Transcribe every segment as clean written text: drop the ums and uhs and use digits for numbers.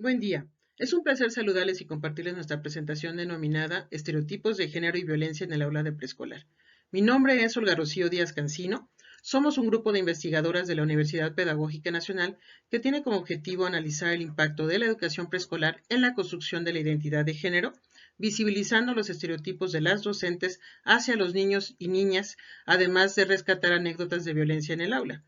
Buen día. Es un placer saludarles y compartirles nuestra presentación denominada Estereotipos de Género y Violencia en el Aula de Preescolar. Mi nombre es Olga Rocío Díaz Cancino. Somos un grupo de investigadoras de la Universidad Pedagógica Nacional que tiene como objetivo analizar el impacto de la educación preescolar en la construcción de la identidad de género, visibilizando los estereotipos de las docentes hacia los niños y niñas, además de rescatar anécdotas de violencia en el aula.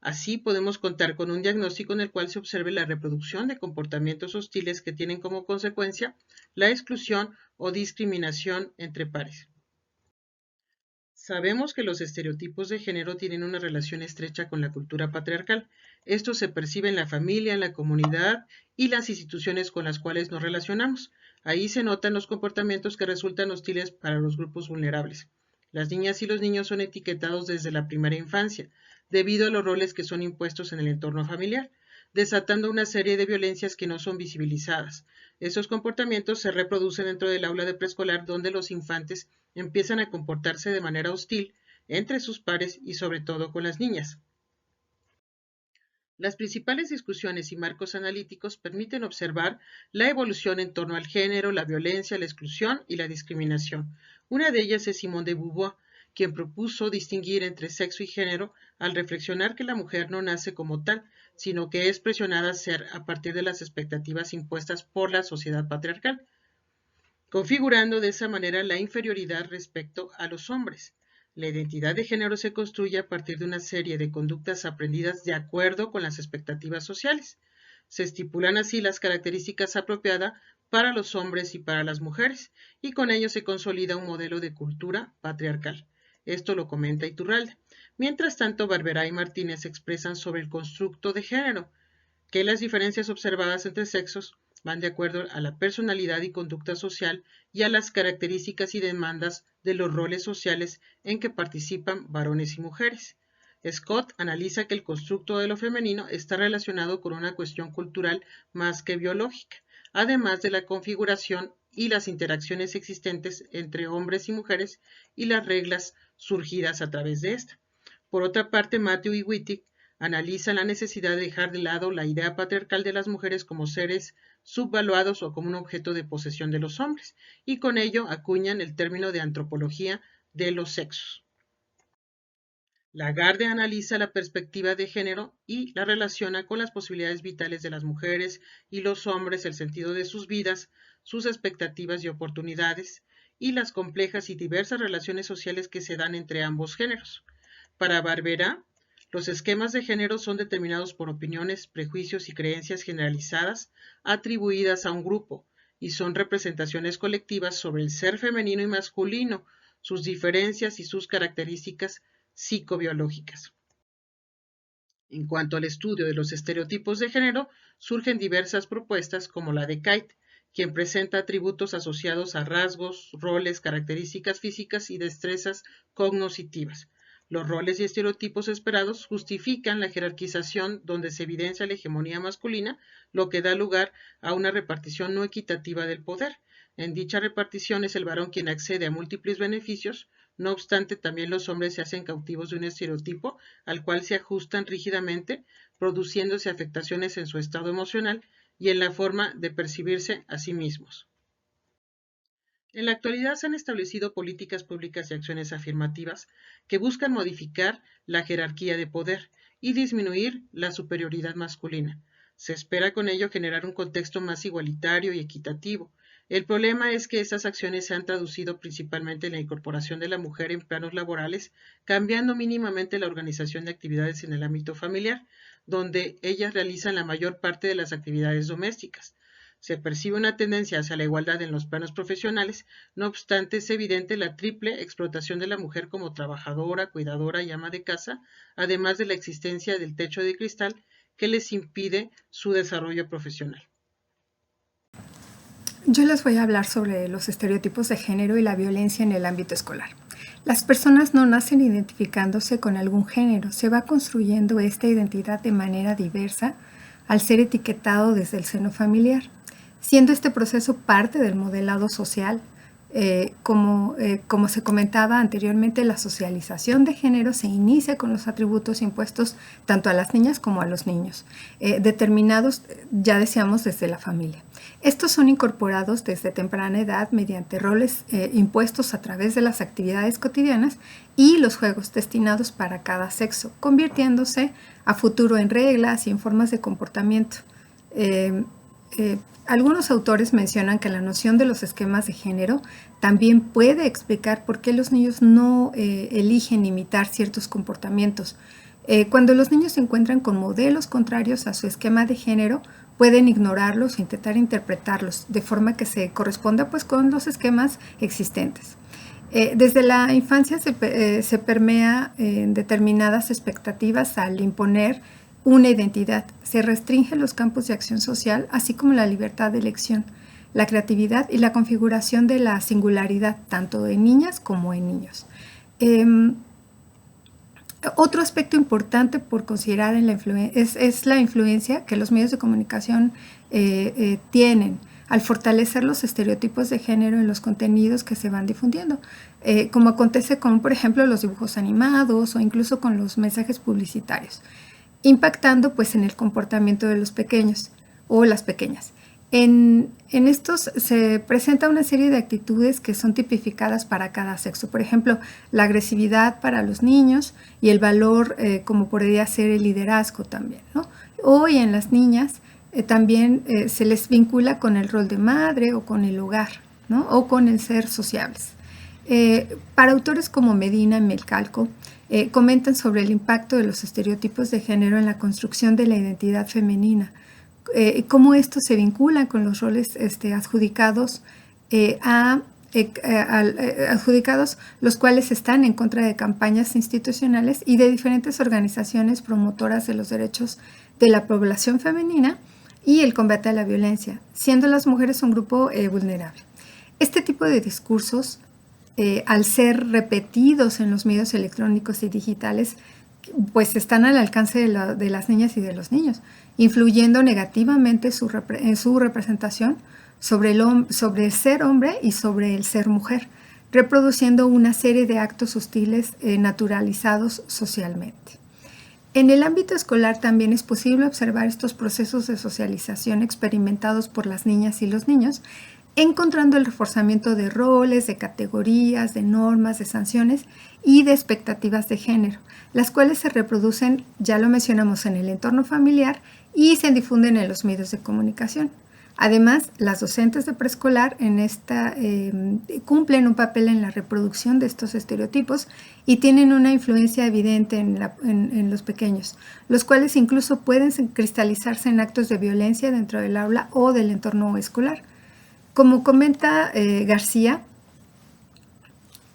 Así podemos contar con un diagnóstico en el cual se observe la reproducción de comportamientos hostiles que tienen como consecuencia la exclusión o discriminación entre pares. Sabemos que los estereotipos de género tienen una relación estrecha con la cultura patriarcal. Esto se percibe en la familia, en la comunidad y las instituciones con las cuales nos relacionamos. Ahí se notan los comportamientos que resultan hostiles para los grupos vulnerables. Las niñas y los niños son etiquetados desde la primera infancia, debido a los roles que son impuestos en el entorno familiar, desatando una serie de violencias que no son visibilizadas. Esos comportamientos se reproducen dentro del aula de preescolar, donde los infantes empiezan a comportarse de manera hostil entre sus pares y sobre todo con las niñas. Las principales discusiones y marcos analíticos permiten observar la evolución en torno al género, la violencia, la exclusión y la discriminación. Una de ellas es Simone de Beauvoir, quien propuso distinguir entre sexo y género al reflexionar que la mujer no nace como tal, sino que es presionada a ser a partir de las expectativas impuestas por la sociedad patriarcal, configurando de esa manera la inferioridad respecto a los hombres. La identidad de género se construye a partir de una serie de conductas aprendidas de acuerdo con las expectativas sociales. Se estipulan así las características apropiadas para los hombres y para las mujeres, y con ello se consolida un modelo de cultura patriarcal. Esto lo comenta Iturralde. Mientras tanto, Barberá y Martínez expresan sobre el constructo de género, que las diferencias observadas entre sexos van de acuerdo a la personalidad y conducta social y a las características y demandas de los roles sociales en que participan varones y mujeres. Scott analiza que el constructo de lo femenino está relacionado con una cuestión cultural más que biológica, además de la configuración y las interacciones existentes entre hombres y mujeres y las reglas surgidas a través de esta. Por otra parte, Matthew y Wittig analizan la necesidad de dejar de lado la idea patriarcal de las mujeres como seres subvaluados o como un objeto de posesión de los hombres, y con ello acuñan el término de antropología de los sexos. Lagarde analiza la perspectiva de género y la relaciona con las posibilidades vitales de las mujeres y los hombres, el sentido de sus vidas, sus expectativas y oportunidades, y las complejas y diversas relaciones sociales que se dan entre ambos géneros. Para Barberá, los esquemas de género son determinados por opiniones, prejuicios y creencias generalizadas atribuidas a un grupo, y son representaciones colectivas sobre el ser femenino y masculino, sus diferencias y sus características psicobiológicas. En cuanto al estudio de los estereotipos de género, surgen diversas propuestas como la de Kite, quien presenta atributos asociados a rasgos, roles, características físicas y destrezas cognitivas. Los roles y estereotipos esperados justifican la jerarquización donde se evidencia la hegemonía masculina, lo que da lugar a una repartición no equitativa del poder. En dicha repartición es el varón quien accede a múltiples beneficios, no obstante también los hombres se hacen cautivos de un estereotipo al cual se ajustan rígidamente, produciéndose afectaciones en su estado emocional y en la forma de percibirse a sí mismos. En la actualidad se han establecido políticas públicas y acciones afirmativas que buscan modificar la jerarquía de poder y disminuir la superioridad masculina. Se espera con ello generar un contexto más igualitario y equitativo. El problema es que estas acciones se han traducido principalmente en la incorporación de la mujer en planos laborales, cambiando mínimamente la organización de actividades en el ámbito familiar, donde ellas realizan la mayor parte de las actividades domésticas. Se percibe una tendencia hacia la igualdad en los planos profesionales, no obstante es evidente la triple explotación de la mujer como trabajadora, cuidadora y ama de casa, además de la existencia del techo de cristal que les impide su desarrollo profesional. Yo les voy a hablar sobre los estereotipos de género y la violencia en el ámbito escolar. Las personas no nacen identificándose con algún género, se va construyendo esta identidad de manera diversa al ser etiquetado desde el seno familiar, siendo este proceso parte del modelado social Como se comentaba anteriormente, la socialización de género se inicia con los atributos impuestos tanto a las niñas como a los niños, determinados, ya decíamos, desde la familia. Estos son incorporados desde temprana edad mediante roles impuestos a través de las actividades cotidianas y los juegos destinados para cada sexo, convirtiéndose a futuro en reglas y en formas de comportamiento. Algunos autores mencionan que la noción de los esquemas de género también puede explicar por qué los niños no eligen imitar ciertos comportamientos. Cuando los niños se encuentran con modelos contrarios a su esquema de género, pueden ignorarlos e intentar interpretarlos de forma que se corresponda pues, con los esquemas existentes. Desde la infancia se permea en determinadas expectativas al imponer una identidad. Se restringen los campos de acción social, así como la libertad de elección, la creatividad y la configuración de la singularidad, tanto en niñas como en niños. Otro aspecto importante por considerar en es la influencia que los medios de comunicación tienen al fortalecer los estereotipos de género en los contenidos que se van difundiendo, como acontece con, por ejemplo, los dibujos animados o incluso con los mensajes publicitarios, impactando pues en el comportamiento de los pequeños o las pequeñas. En estos se presenta una serie de actitudes que son tipificadas para cada sexo. Por ejemplo, la agresividad para los niños y el valor como podría ser el liderazgo también, ¿no? Hoy en las niñas también se les vincula con el rol de madre o con el hogar, ¿no? O con el ser sociables. Para autores como Medina y Melcalco, comentan sobre el impacto de los estereotipos de género en la construcción de la identidad femenina, cómo esto se vincula con los roles adjudicados adjudicados, los cuales están en contra de campañas institucionales y de diferentes organizaciones promotoras de los derechos de la población femenina y el combate a la violencia, siendo las mujeres un grupo vulnerable. Este tipo de discursos, al ser repetidos en los medios electrónicos y digitales, pues están al alcance de las niñas y de los niños, influyendo negativamente en su representación sobre el ser hombre y sobre el ser mujer, reproduciendo una serie de actos hostiles naturalizados socialmente. En el ámbito escolar también es posible observar estos procesos de socialización experimentados por las niñas y los niños, encontrando el reforzamiento de roles, de categorías, de normas, de sanciones y de expectativas de género, las cuales se reproducen, ya lo mencionamos, en el entorno familiar y se difunden en los medios de comunicación. Además, las docentes de preescolar cumplen un papel en la reproducción de estos estereotipos y tienen una influencia evidente en los pequeños, los cuales incluso pueden cristalizarse en actos de violencia dentro del aula o del entorno escolar. Como comenta García,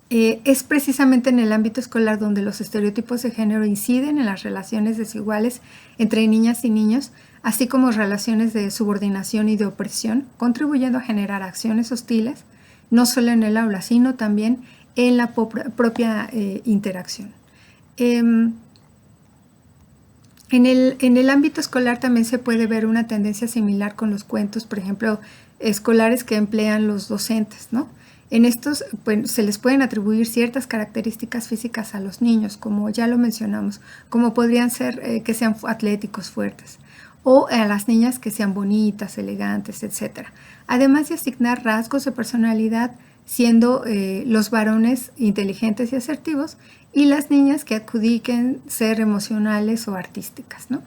es precisamente en el ámbito escolar donde los estereotipos de género inciden en las relaciones desiguales entre niñas y niños, así como relaciones de subordinación y de opresión, contribuyendo a generar acciones hostiles, no solo en el aula, sino también en la propia interacción. En el ámbito escolar también se puede ver una tendencia similar con los cuentos, por ejemplo, escolares que emplean los docentes, ¿no? En estos pues, se les pueden atribuir ciertas características físicas a los niños, como ya lo mencionamos, como podrían ser que sean atléticos, fuertes, o a las niñas que sean bonitas, elegantes, etc. Además de asignar rasgos de personalidad, siendo los varones inteligentes y asertivos, y las niñas que adjudiquen ser emocionales o artísticas, ¿no?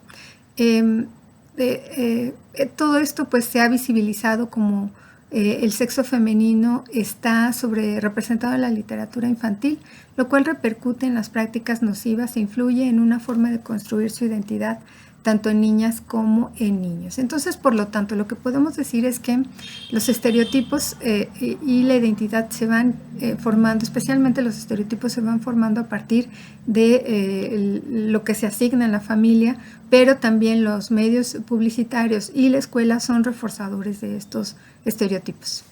Todo esto pues se ha visibilizado como el sexo femenino está representado en la literatura infantil, lo cual repercute en las prácticas nocivas e influye en una forma de construir su identidad tanto en niñas como en niños. Entonces, por lo tanto, lo que podemos decir es que los estereotipos y la identidad se van formando, especialmente los estereotipos se van formando a partir de lo que se asigna en la familia, pero también los medios publicitarios y la escuela son reforzadores de estos estereotipos.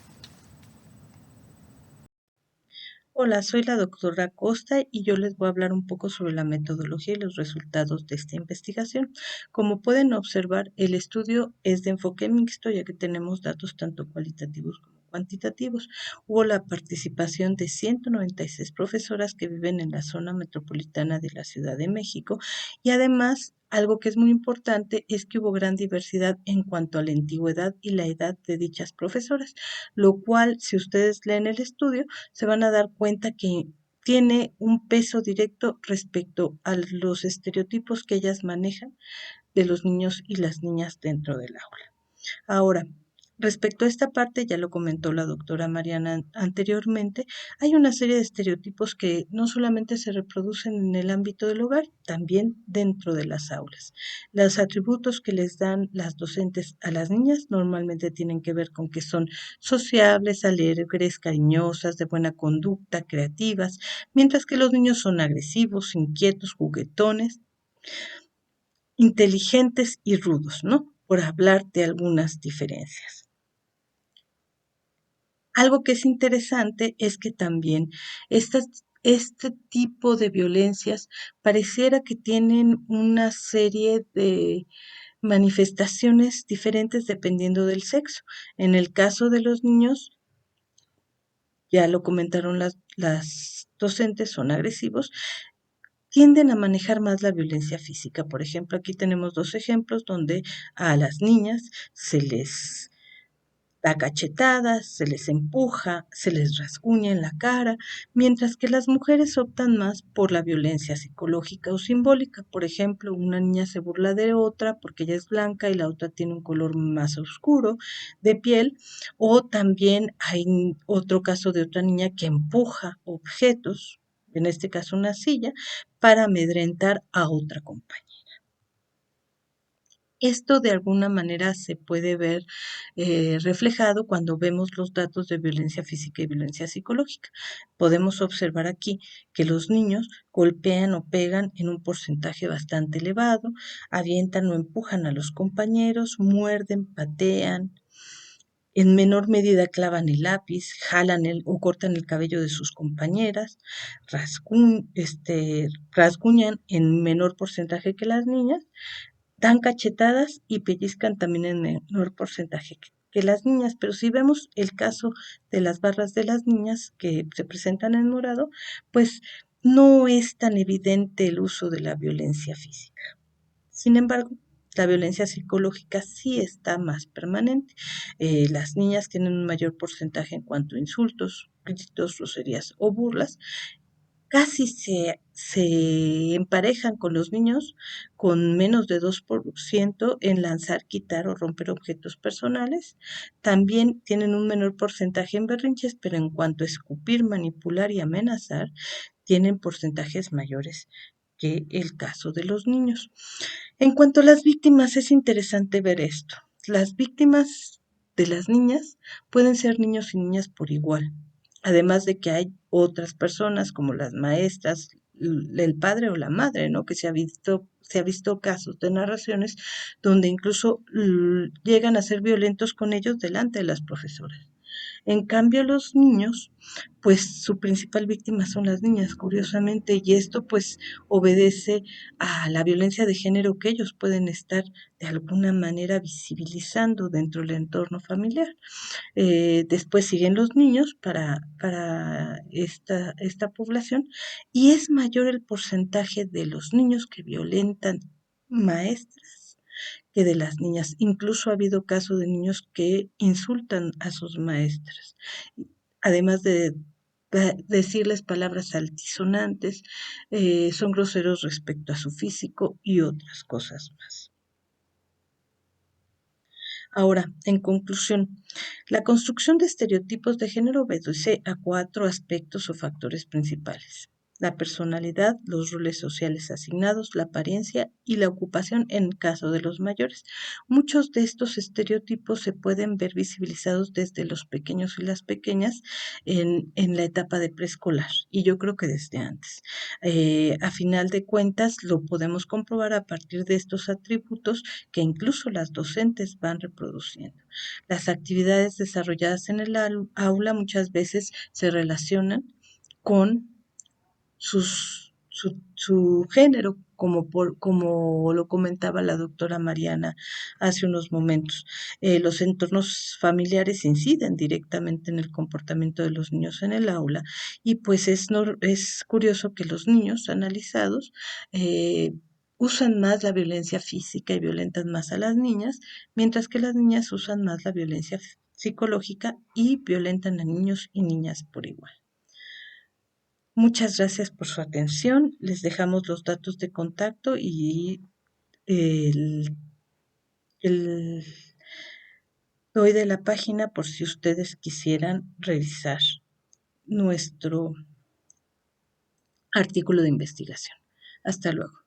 Hola, soy la doctora Costa y yo les voy a hablar un poco sobre la metodología y los resultados de esta investigación. Como pueden observar, el estudio es de enfoque mixto, ya que tenemos datos tanto cualitativos como cuantitativos. Hubo la participación de 196 profesoras que viven en la zona metropolitana de la Ciudad de México y además algo que es muy importante es que hubo gran diversidad en cuanto a la antigüedad y la edad de dichas profesoras, lo cual, si ustedes leen el estudio, se van a dar cuenta que tiene un peso directo respecto a los estereotipos que ellas manejan de los niños y las niñas dentro del aula. Ahora, respecto a esta parte, ya lo comentó la doctora Mariana anteriormente, hay una serie de estereotipos que no solamente se reproducen en el ámbito del hogar, también dentro de las aulas. Los atributos que les dan las docentes a las niñas normalmente tienen que ver con que son sociables, alegres, cariñosas, de buena conducta, creativas, mientras que los niños son agresivos, inquietos, juguetones, inteligentes y rudos, ¿no? Por hablar de algunas diferencias. Algo que es interesante es que también este tipo de violencias pareciera que tienen una serie de manifestaciones diferentes dependiendo del sexo. En el caso de los niños, ya lo comentaron las docentes, son agresivos, tienden a manejar más la violencia física. Por ejemplo, aquí tenemos dos ejemplos donde a las niñas se les da cachetadas, se les empuja, se les rasguña en la cara, mientras que las mujeres optan más por la violencia psicológica o simbólica. Por ejemplo, una niña se burla de otra porque ella es blanca y la otra tiene un color más oscuro de piel, o también hay otro caso de otra niña que empuja objetos, en este caso una silla, para amedrentar a otra compañera. Esto de alguna manera se puede ver reflejado cuando vemos los datos de violencia física y violencia psicológica. Podemos observar aquí que los niños golpean o pegan en un porcentaje bastante elevado, avientan o empujan a los compañeros, muerden, patean, en menor medida clavan el lápiz, jalan o cortan el cabello de sus compañeras, rasguñan en menor porcentaje que las niñas, dan cachetadas y pellizcan también en menor porcentaje que las niñas, pero si vemos el caso de las barras de las niñas que se presentan en morado, pues no es tan evidente el uso de la violencia física. Sin embargo, la violencia psicológica sí está más permanente. Las niñas tienen un mayor porcentaje en cuanto a insultos, gritos, groserías o burlas, casi se emparejan con los niños con menos de 2% en lanzar, quitar o romper objetos personales. También tienen un menor porcentaje en berrinches, pero en cuanto a escupir, manipular y amenazar, tienen porcentajes mayores que el caso de los niños. En cuanto a las víctimas, es interesante ver esto. Las víctimas de las niñas pueden ser niños y niñas por igual, además de que hay otras personas como las maestras, el padre o la madre, ¿no? Que se ha visto casos de narraciones donde incluso llegan a ser violentos con ellos delante de las profesoras. En cambio, los niños, pues su principal víctima son las niñas, curiosamente, y esto pues obedece a la violencia de género que ellos pueden estar de alguna manera visibilizando dentro del entorno familiar. Después siguen los niños para esta población y es mayor el porcentaje de los niños que violentan maestras que de las niñas. Incluso ha habido casos de niños que insultan a sus maestras, además de decirles palabras altisonantes, son groseros respecto a su físico y otras cosas más. Ahora, en conclusión, la construcción de estereotipos de género obedece a 4 aspectos o factores principales: la personalidad, los roles sociales asignados, la apariencia y la ocupación en caso de los mayores. Muchos de estos estereotipos se pueden ver visibilizados desde los pequeños y las pequeñas en la etapa de preescolar, y yo creo que desde antes. A final de cuentas, lo podemos comprobar a partir de estos atributos que incluso las docentes van reproduciendo. Las actividades desarrolladas en el aula muchas veces se relacionan con su género, como lo comentaba la doctora Mariana hace unos momentos. Los entornos familiares inciden directamente en el comportamiento de los niños en el aula y pues es curioso que los niños analizados usan más la violencia física y violentan más a las niñas, mientras que las niñas usan más la violencia psicológica y violentan a niños y niñas por igual. Muchas gracias por su atención. Les dejamos los datos de contacto y el, el doy de la página por si ustedes quisieran revisar nuestro artículo de investigación. Hasta luego.